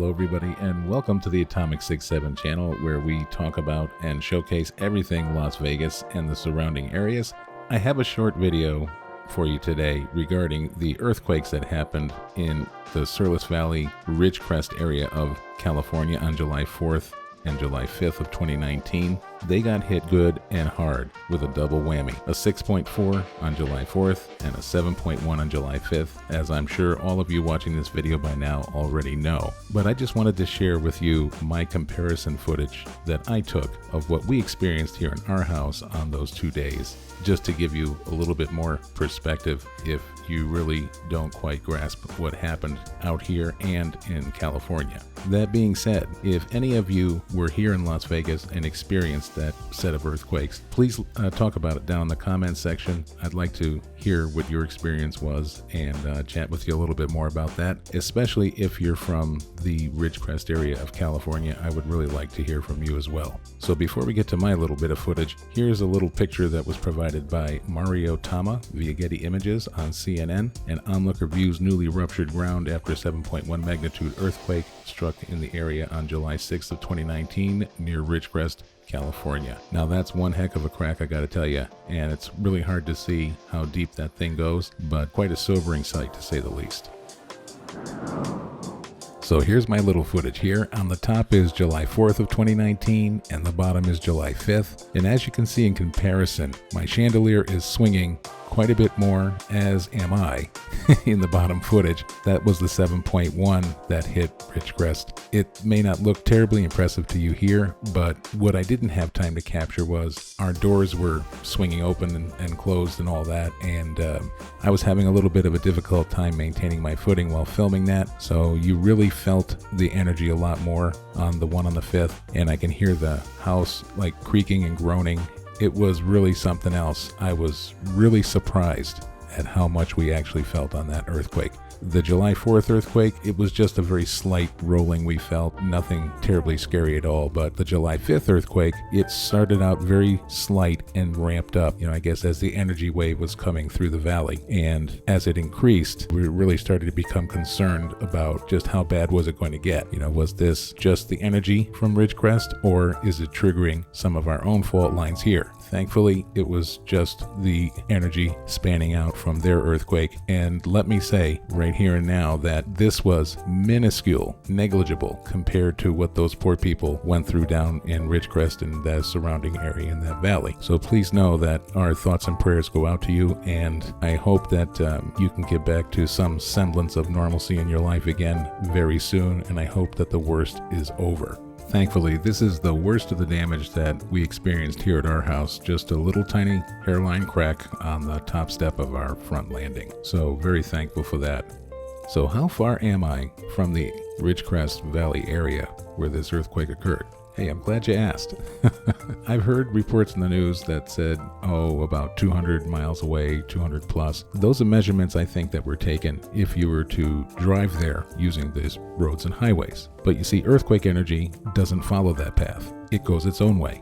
Hello everybody, and welcome to the Atomic 67 channel, where we talk about and showcase everything Las Vegas and the surrounding areas. I have a short video for you today regarding the earthquakes that happened in the Surlas Valley, Ridgecrest area of California on July 4th and July 5th of 2019. They got hit good and hard with a double whammy, a 6.4 on July 4th and a 7.1 on July 5th, as I'm sure all of you watching this video by now already know. But I just wanted to share with you my comparison footage that I took of what we experienced here in our house on those 2 days, just to give you a little bit more perspective if you really don't quite grasp what happened out here and in California. That being said, if any of you were here in Las Vegas and experienced that set of earthquakes, please talk about it down in the comments section. I'd like to hear what your experience was and chat with you a little bit more about that, especially if you're from the Ridgecrest area of California. I would really like to hear from you as well. So before we get to my little bit of footage, here's a little picture that was provided by Mario Tama via Getty Images on CNN. An onlooker views newly ruptured ground after a 7.1 magnitude earthquake struck in the area on July 6th of 2019 near Ridgecrest, California. Now that's one heck of a crack, I gotta tell you, and it's really hard to see how deep that thing goes, but quite a sobering sight to say the least. So here's my little footage here. On the top is July 4th of 2019 and the bottom is July 5th. And as you can see in comparison, my chandelier is swinging quite a bit more, as am I, in the bottom footage. That was the 7.1 that hit Ridgecrest. It may not look terribly impressive to you here, but what I didn't have time to capture was our doors were swinging open and closed and all that, and I was having a little bit of a difficult time maintaining my footing while filming that, so you really felt the energy a lot more on the one on the 5th, and I can hear the house like creaking and groaning. It was really something else. I was really surprised at how much we actually felt on that earthquake. The July 4th earthquake, it was just a very slight rolling we felt, nothing terribly scary at all. But the July 5th earthquake, it started out very slight and ramped up, I guess as the energy wave was coming through the valley. And as it increased, we really started to become concerned about just how bad was it going to get. Was this just the energy from Ridgecrest, or is it triggering some of our own fault lines here? Thankfully, it was just the energy spanning out from their earthquake. And let me say right here and now that this was minuscule, negligible compared to what those poor people went through down in Ridgecrest and the surrounding area in that valley. So please know that our thoughts and prayers go out to you, and I hope that you can get back to some semblance of normalcy in your life again very soon, and I hope that the worst is over. Thankfully, this is the worst of the damage that we experienced here at our house, just a little tiny hairline crack on the top step of our front landing. So very thankful for that. So how far am I from the Ridgecrest Valley area where this earthquake occurred? Hey, I'm glad you asked. I've heard reports in the news that said, about 200 miles away, 200 plus. Those are measurements I think that were taken if you were to drive there using these roads and highways. But you see, earthquake energy doesn't follow that path. It goes its own way.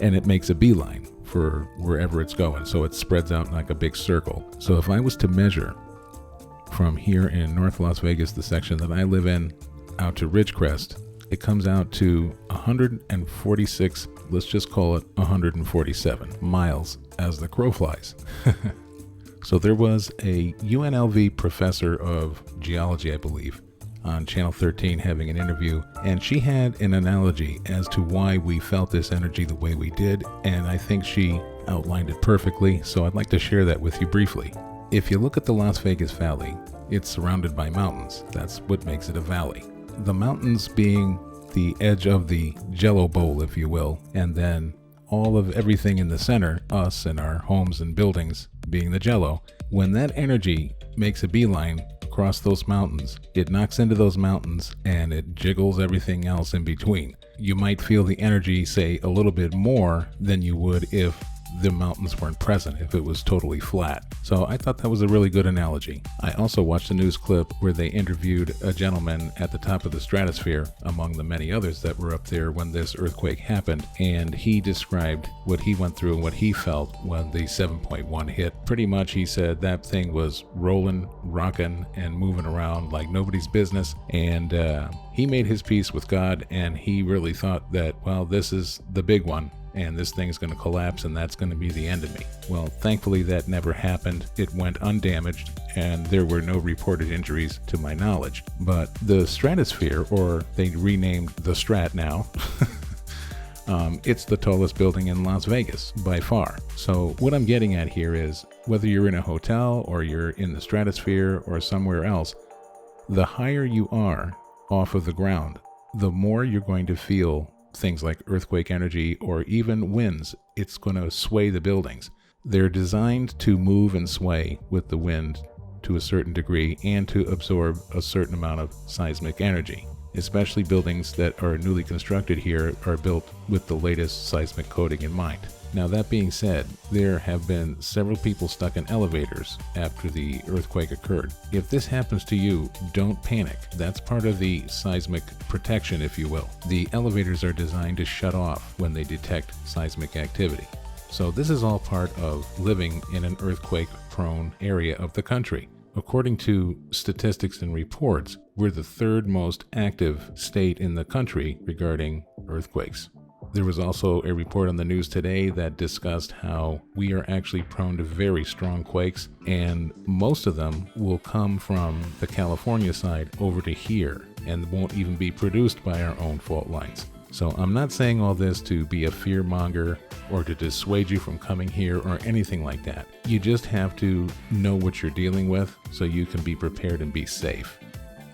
And it makes a beeline for wherever it's going. So it spreads out like a big circle. So if I was to measure from here in North Las Vegas, the section that I live in, out to Ridgecrest, it comes out to 146, let's just call it 147 miles as the crow flies. So there was a UNLV professor of geology, I believe, on Channel 13 having an interview, and she had an analogy as to why we felt this energy the way we did, and I think she outlined it perfectly, so I'd like to share that with you briefly. If you look at the Las Vegas Valley, it's surrounded by mountains. That's what makes it a valley. The mountains being the edge of the jello bowl, if you will, and then all of everything in the center, us and our homes and buildings being the jello. When that energy makes a beeline across those mountains, it knocks into those mountains and it jiggles everything else in between. You might feel the energy, say, a little bit more than you would if the mountains weren't present, if it was totally flat. So I thought that was a really good analogy. I also watched a news clip where they interviewed a gentleman at the top of the stratosphere, among the many others that were up there when this earthquake happened, and he described what he went through and what he felt when the 7.1 hit. Pretty much he said that thing was rolling, rocking, and moving around like nobody's business, and he made his peace with God, and he really thought that, well, this is the big one, and this thing's going to collapse, and that's going to be the end of me. Well, thankfully that never happened. It went undamaged, and there were no reported injuries to my knowledge. But the stratosphere, or they renamed the Strat now, it's the tallest building in Las Vegas by far. So what I'm getting at here is, whether you're in a hotel or you're in the stratosphere or somewhere else, the higher you are off of the ground, the more you're going to feel things like earthquake energy or even winds. It's going to sway the buildings. They're designed to move and sway with the wind to a certain degree and to absorb a certain amount of seismic energy. Especially buildings that are newly constructed here are built with the latest seismic coding in mind. Now, that being said, there have been several people stuck in elevators after the earthquake occurred. If this happens to you, don't panic. That's part of the seismic protection, if you will. The elevators are designed to shut off when they detect seismic activity. So this is all part of living in an earthquake-prone area of the country. According to statistics and reports, we're the third most active state in the country regarding earthquakes. There was also a report on the news today that discussed how we are actually prone to very strong quakes, and most of them will come from the California side over to here and won't even be produced by our own fault lines. So I'm not saying all this to be a fear monger or to dissuade you from coming here or anything like that. You just have to know what you're dealing with so you can be prepared and be safe.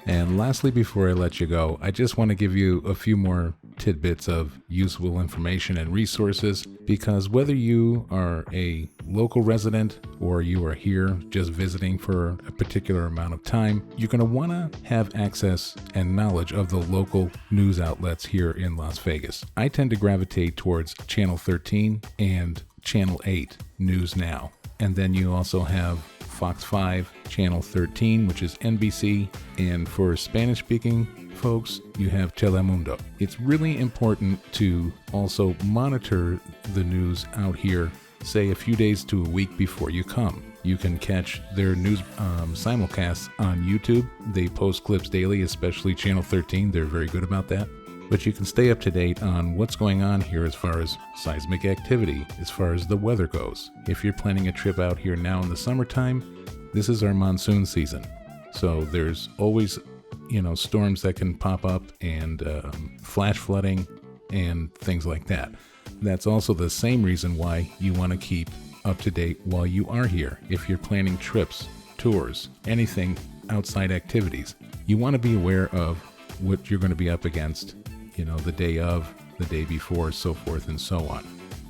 And lastly, before I let you go, I just want to give you a few more tidbits of useful information and resources, because whether you are a local resident or you are here just visiting for a particular amount of time, you're going to want to have access and knowledge of the local news outlets here in Las Vegas. I tend to gravitate towards Channel 13 and Channel 8 News Now. And then you also have Fox 5, Channel 13, which is NBC, and for Spanish-speaking folks, you have Telemundo. It's really important to also monitor the news out here, say a few days to a week before you come. You can catch their news simulcasts on YouTube. They post clips daily, especially Channel 13. They're very good about that. But you can stay up to date on what's going on here as far as seismic activity, as far as the weather goes. If you're planning a trip out here now in the summertime, this is our monsoon season. So there's always, storms that can pop up and flash flooding and things like that. That's also the same reason why you want to keep up to date while you are here. If you're planning trips, tours, anything outside activities, you want to be aware of what you're going to be up against, the day of, the day before, so forth and so on.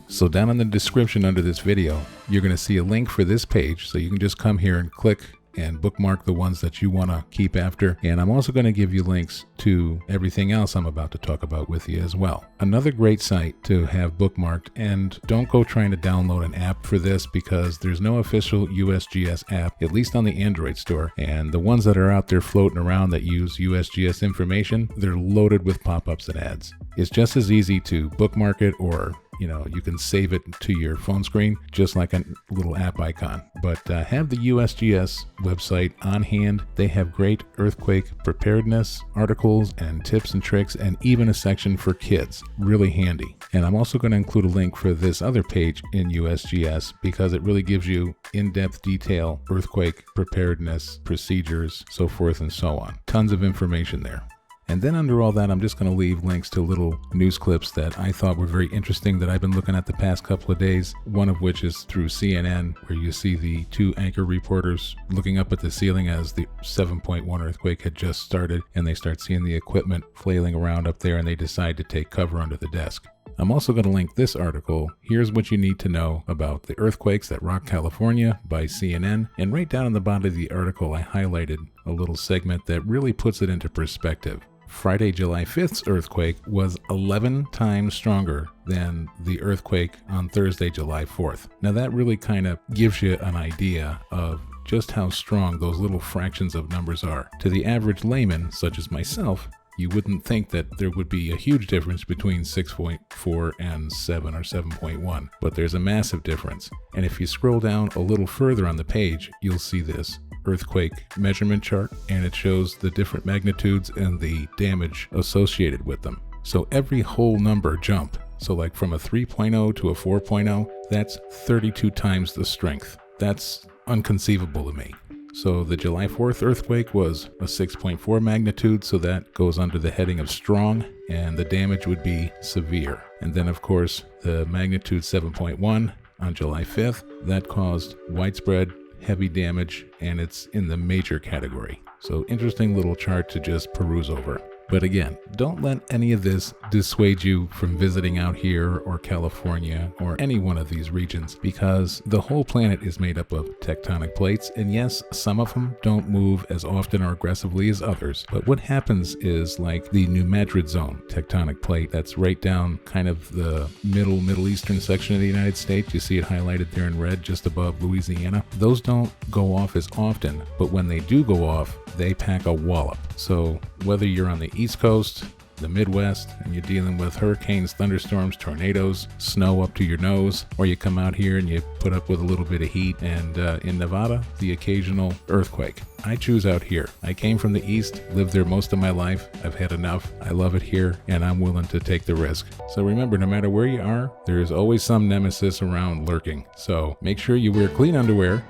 So down in the description under this video, you're going to see a link for this page, so you can just come here and click and bookmark the ones that you want to keep after. And I'm also going to give you links to everything else I'm about to talk about with you as well. Another great site to have bookmarked, and don't go trying to download an app for this because there's no official USGS app, at least on the Android store. And the ones that are out there floating around that use USGS information, they're loaded with pop-ups and ads. It's just as easy to bookmark it, or you can save it to your phone screen, just like a little app icon. But have the USGS website on hand. They have great earthquake preparedness articles and tips and tricks, and even a section for kids. Really handy. And I'm also going to include a link for this other page in USGS because it really gives you in-depth detail, earthquake preparedness, procedures, so forth and so on. Tons of information there. And then under all that, I'm just going to leave links to little news clips that I thought were very interesting that I've been looking at the past couple of days, one of which is through CNN, where you see the two anchor reporters looking up at the ceiling as the 7.1 earthquake had just started, and they start seeing the equipment flailing around up there, and they decide to take cover under the desk. I'm also going to link this article, Here's What You Need to Know About the Earthquakes That Rock California by CNN, and right down in the bottom of the article I highlighted a little segment that really puts it into perspective. Friday, July 5th's earthquake was 11 times stronger than the earthquake on Thursday, July 4th. Now that really kind of gives you an idea of just how strong those little fractions of numbers are. To the average layman, such as myself, you wouldn't think that there would be a huge difference between 6.4 and 7 or 7.1, but there's a massive difference. And if you scroll down a little further on the page, you'll see this earthquake measurement chart, and it shows the different magnitudes and the damage associated with them. So every whole number jump, so like from a 3.0 to a 4.0, that's 32 times the strength. That's unconceivable to me. So the July 4th earthquake was a 6.4 magnitude, so that goes under the heading of strong, and the damage would be severe. And then of course the magnitude 7.1 on July 5th, that caused widespread heavy damage, and it's in the major category. So interesting little chart to just peruse over. But again, don't let any of this dissuade you from visiting out here or California or any one of these regions, because the whole planet is made up of tectonic plates, and yes, some of them don't move as often or aggressively as others. But what happens is, like the New Madrid Zone tectonic plate, that's right down kind of the Middle Eastern section of the United States. You see it highlighted there in red just above Louisiana. Those don't go off as often, but when they do go off, they pack a wallop. So whether you're on the East Coast, the Midwest, and you're dealing with hurricanes, thunderstorms, tornadoes, snow up to your nose, or you come out here and you put up with a little bit of heat, and in Nevada, the occasional earthquake. I choose out here. I came from the East, lived there most of my life. I've had enough. I love it here, and I'm willing to take the risk. So remember, no matter where you are, there is always some nemesis around lurking. So make sure you wear clean underwear.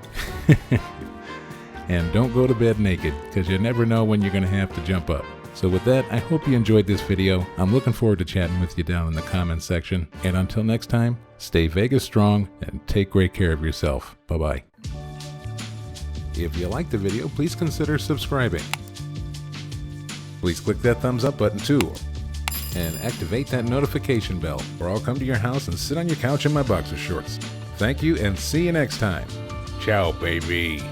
And don't go to bed naked, because you never know when you're going to have to jump up. So with that, I hope you enjoyed this video. I'm looking forward to chatting with you down in the comments section. And until next time, stay Vegas strong and take great care of yourself. Bye-bye. If you liked the video, please consider subscribing. Please click that thumbs up button too. And activate that notification bell, or I'll come to your house and sit on your couch in my boxer shorts. Thank you, and see you next time. Ciao, baby.